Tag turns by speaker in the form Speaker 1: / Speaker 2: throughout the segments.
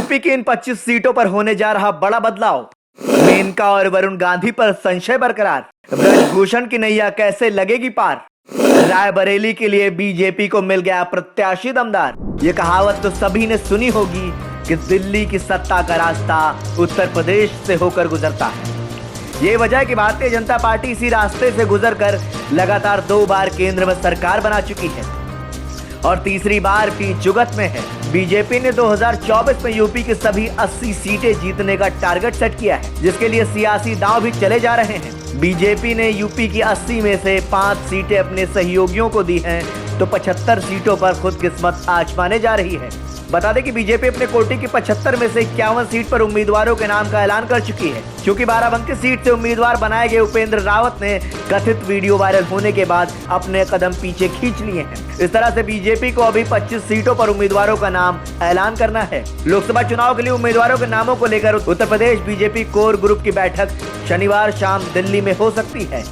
Speaker 1: UP की इन 25 सीटों पर होने जा रहा बड़ा बदलाव। मेनका और वरुण गांधी पर संशय बरकरार। ब्रजभूषण की नैया कैसे लगेगी पार। रायबरेली के लिए बीजेपी को मिल गया प्रत्याशी दमदार। ये कहावत तो सभी ने सुनी होगी कि दिल्ली की सत्ता का रास्ता उत्तर प्रदेश से होकर गुजरता है। ये वजह है कि भारतीय जनता पार्टी इसी रास्ते से गुजरकर लगातार 2 बार केंद्र में सरकार बना चुकी है और तीसरी बार भी जुगत में है। बीजेपी ने 2024 में यूपी की सभी 80 सीटें जीतने का टारगेट सेट किया है, जिसके लिए सियासी दांव भी चले जा रहे हैं। बीजेपी ने यूपी की 80 में से 5 सीटें अपने सहयोगियों को दी हैं, तो 75 सीटों पर खुद किस्मत आजमाने जा रही है। बता दें कि बीजेपी अपने कोटे की 75 में से 51 सीट पर उम्मीदवारों के नाम का ऐलान कर चुकी है। क्योंकि बाराबंकी सीट से उम्मीदवार बनाए गए उपेंद्र रावत ने कथित वीडियो वायरल होने के बाद अपने कदम पीछे खींच लिए हैं। इस तरह से बीजेपी को अभी 25 सीटों पर उम्मीदवारों का नाम ऐलान करना है। लोकसभा चुनाव के लिए उम्मीदवारों के नामों को लेकर Uttar Pradesh BJP core group की बैठक शनिवार शाम दिल्ली में हो सकती है।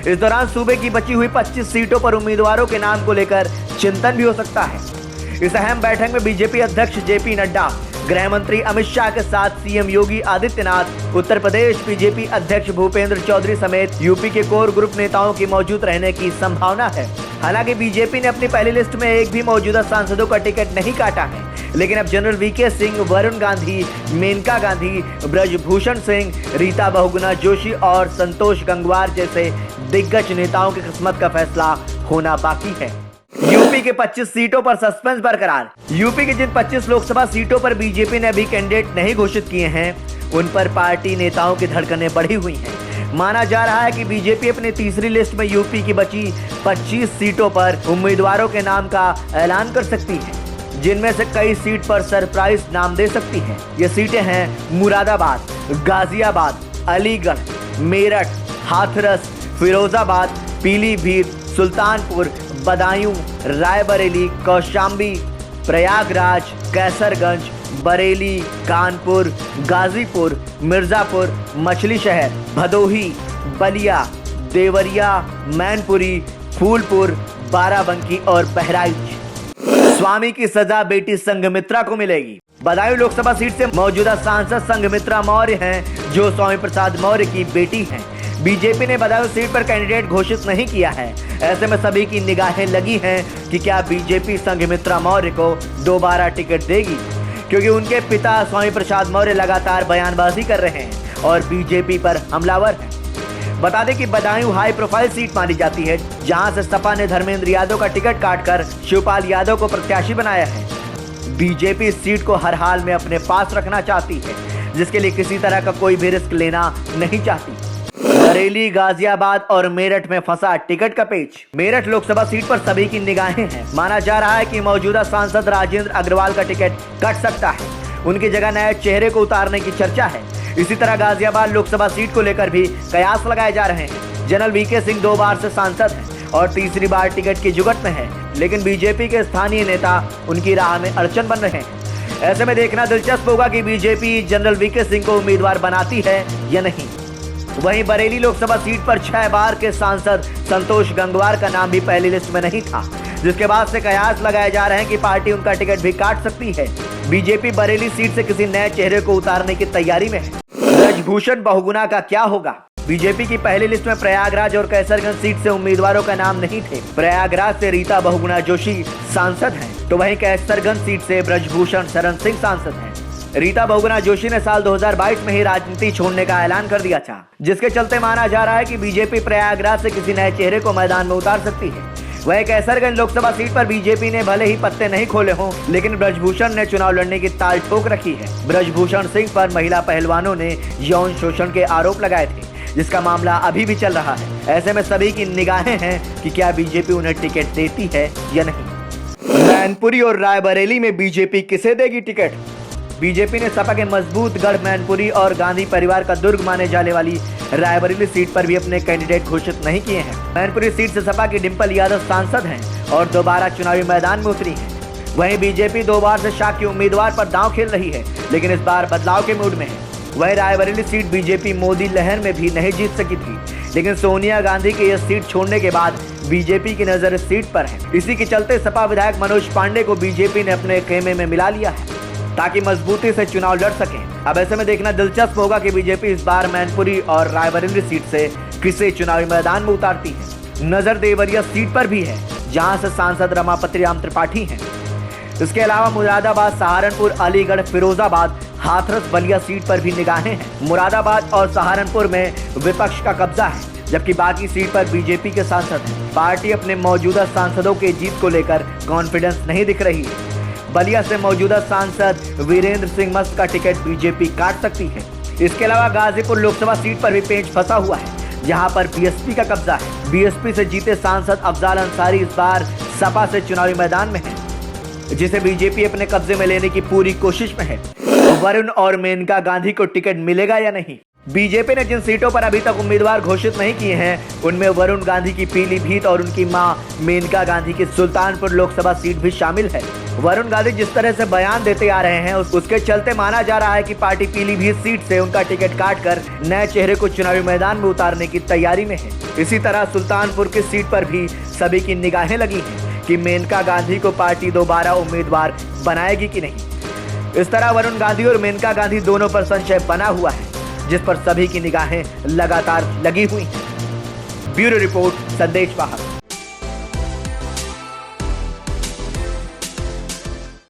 Speaker 1: इस दौरान सूबे की बची हुई 25 सीटों पर उम्मीदवारों के नाम को लेकर चिंतन भी हो सकता है। इस अहम बैठक में बीजेपी अध्यक्ष जेपी नड्डा, गृह मंत्री अमित शाह के साथ सीएम योगी आदित्यनाथ, उत्तर प्रदेश बीजेपी अध्यक्ष भूपेंद्र चौधरी समेत यूपी के कोर ग्रुप नेताओं की मौजूद रहने की संभावना है। हालांकि बीजेपी ने अपनी पहली लिस्ट में एक भी मौजूदा सांसदों का टिकट नहीं काटा है, लेकिन अब जनरल वीके सिंह, वरुण गांधी, मेनका गांधी, ब्रजभूषण सिंह, रीता बहुगुणा जोशी और संतोष गंगवार जैसे दिग्गज नेताओं की किस्मत का फैसला होना बाकी है। यूपी के 25 सीटों पर सस्पेंस बरकरार। यूपी की जिन 25 लोकसभा सीटों पर बीजेपी ने अभी कैंडिडेट नहीं घोषित किए हैं, उन पर पार्टी नेताओं की धड़कनें बढ़ी हुई हैं। माना जा रहा है कि बीजेपी अपनी तीसरी लिस्ट में यूपी की बची 25 सीटों पर उम्मीदवारों के नाम का ऐलान कर सकती है, जिनमें से कई सीट पर सरप्राइज नाम दे सकती है। ये सीटें हैं मुरादाबाद, गाजियाबाद, अलीगढ़, मेरठ, हाथरस, फिरोजाबाद, पीलीभीत, सुल्तानपुर, बदायूं, रायबरेली, कौशाम्बी, प्रयागराज, कैसरगंज, बरेली, कानपुर, गाजीपुर, मिर्जापुर, मछली शहर, भदोही, बलिया, देवरिया, मैनपुरी, फूलपुर, बाराबंकी और बहराइच। स्वामी की सजा बेटी संघमित्रा को मिलेगी। बदायूं लोकसभा सीट से मौजूदा सांसद संघमित्रा मौर्य हैं, जो स्वामी प्रसाद मौर्य की बेटी हैं। बीजेपी ने बदायूं सीट पर कैंडिडेट घोषित नहीं किया है। ऐसे में सभी की निगाहें लगी हैं कि क्या बीजेपी संघमित्रा मौर्य को दोबारा टिकट देगी, क्योंकि उनके पिता स्वामी प्रसाद मौर्य लगातार बयानबाजी कर रहे हैं और बीजेपी पर हमलावर हैं। बता दें कि बदायूं हाई प्रोफाइल सीट मानी जाती है, जहां से सपा ने धर्मेंद्र यादव का टिकट काटकर शिवपाल यादव को प्रत्याशी बनाया है। बीजेपी इस सीट को हर हाल में अपने पास रखना चाहती है, जिसके लिए किसी तरह का कोई भी रिस्क लेना नहीं चाहती। बरेली, गाजियाबाद और मेरठ में फंसा टिकट का पेच। मेरठ लोकसभा सीट पर सभी की निगाहें हैं। माना जा रहा है कि मौजूदा सांसद राजेंद्र अग्रवाल का टिकट कट सकता है। उनकी जगह नए चेहरे को उतारने की चर्चा है। इसी तरह गाजियाबाद लोकसभा सीट को लेकर भी कयास लगाए जा रहे हैं। जनरल वीके सिंह 2 बार से सांसद हैं और तीसरी बार टिकट की जुगत में है, लेकिन बीजेपी के स्थानीय नेता उनकी राह में अड़चन बन रहे हैं। ऐसे में देखना दिलचस्प होगा कि बीजेपी जनरल वीके सिंह को उम्मीदवार बनाती है या नहीं। वहीं बरेली लोकसभा सीट पर 6 बार के सांसद संतोष गंगवार का नाम भी पहली लिस्ट में नहीं था, जिसके बाद से कयास लगाए जा रहे हैं कि पार्टी उनका टिकट भी काट सकती है। बीजेपी बरेली सीट से किसी नए चेहरे को उतारने की तैयारी में है। ब्रजभूषण बहुगुणा का क्या होगा। बीजेपी की पहली लिस्ट में प्रयागराज और कैसरगंज सीट से उम्मीदवारों का नाम नहीं थे। प्रयागराज से रीता बहुगुणा जोशी सांसद हैं, तो वहीं कैसरगंज सीट से ब्रजभूषण शरण सिंह सांसद हैं। रीता बहुगुणा जोशी ने साल 2022 में ही राजनीति छोड़ने का ऐलान कर दिया था, जिसके चलते माना जा रहा है कि बीजेपी प्रयागराज से किसी नए चेहरे को मैदान में उतार सकती है। वह कैसरगंज लोकसभा सीट पर बीजेपी ने भले ही पत्ते नहीं खोले हों, लेकिन ब्रजभूषण ने चुनाव लड़ने की ताल ठोक रखी है। ब्रजभूषण सिंह पर महिला पहलवानों ने यौन शोषण के आरोप लगाए थे, जिसका मामला अभी भी चल रहा है। ऐसे में सभी की निगाहें हैं कि क्या बीजेपी उन्हें टिकट देती है या नहीं। मैनपुरी और रायबरेली में बीजेपी किसे देगी टिकट। बीजेपी ने सपा के मजबूत गढ़ मैनपुरी और गांधी परिवार का दुर्ग माने जाने वाली रायबरेली सीट पर भी अपने कैंडिडेट घोषित नहीं किए हैं। मैनपुरी सीट से सपा की डिंपल यादव सांसद हैं और दोबारा चुनावी मैदान में उतरी हैं। वहीं बीजेपी 2 बार से शाह के उम्मीदवार पर दांव खेल रही है, लेकिन इस बार बदलाव के मूड में है। वहीं रायबरेली सीट बीजेपी मोदी लहर में भी नहीं जीत सकी थी, लेकिन सोनिया गांधी की यह सीट छोड़ने के बाद बीजेपी की नजर इस सीट पर है। इसी के चलते सपा विधायक मनोज पांडे को बीजेपी ने अपने खेमे में मिला लिया है। ताकि मजबूती से चुनाव लड़ सकें। अब ऐसे में देखना दिलचस्प होगा कि बीजेपी इस बार मैनपुरी और रायबरेली सीट से किसे चुनावी मैदान में उतारती है। नजर देवरिया सीट पर भी है, जहां से सांसद रमापति राम त्रिपाठी हैं। इसके अलावा मुरादाबाद, सहारनपुर, अलीगढ़, फिरोजाबाद, हाथरस, बलिया सीट पर भी निगाहें हैं। मुरादाबाद और सहारनपुर में विपक्ष का कब्जा है, जबकि बाकी सीट पर बीजेपी के सांसद हैं। पार्टी अपने मौजूदा सांसदों के जीत को लेकर कॉन्फिडेंस नहीं दिख रही है। बलिया से मौजूदा सांसद वीरेंद्र सिंह मस्त का टिकट बीजेपी काट सकती है। इसके अलावा गाजीपुर लोकसभा सीट पर भी पेंच फंसा हुआ है, जहां पर बीएसपी का कब्जा है। बीएसपी से जीते सांसद अफजाल अंसारी इस बार सपा से चुनावी मैदान में है, जिसे बीजेपी अपने कब्जे में लेने की पूरी कोशिश में है। वरुण और मेनका गांधी को टिकट मिलेगा या नहीं? बीजेपी ने जिन सीटों पर अभी तक उम्मीदवार घोषित नहीं किए हैं, उनमें वरुण गांधी की पीलीभीत और उनकी मां मेनका गांधी की सुल्तानपुर लोकसभा सीट भी शामिल है। वरुण गांधी जिस तरह से बयान देते आ रहे हैं, उसके चलते माना जा रहा है कि पार्टी पीलीभीत सीट से उनका टिकट काटकर नए चेहरे को चुनावी मैदान में उतारने की तैयारी में है। इसी तरह सुल्तानपुर की सीट पर भी सभी की निगाहें लगी हैं कि मेनका गांधी को पार्टी दोबारा उम्मीदवार बनाएगी कि नहीं। इस तरह वरुण गांधी और मेनका गांधी दोनों पर संशय बना हुआ है, जिस पर सभी की निगाहें लगातार लगी हुई हैं। ब्यूरो रिपोर्ट, संदेश वाहक।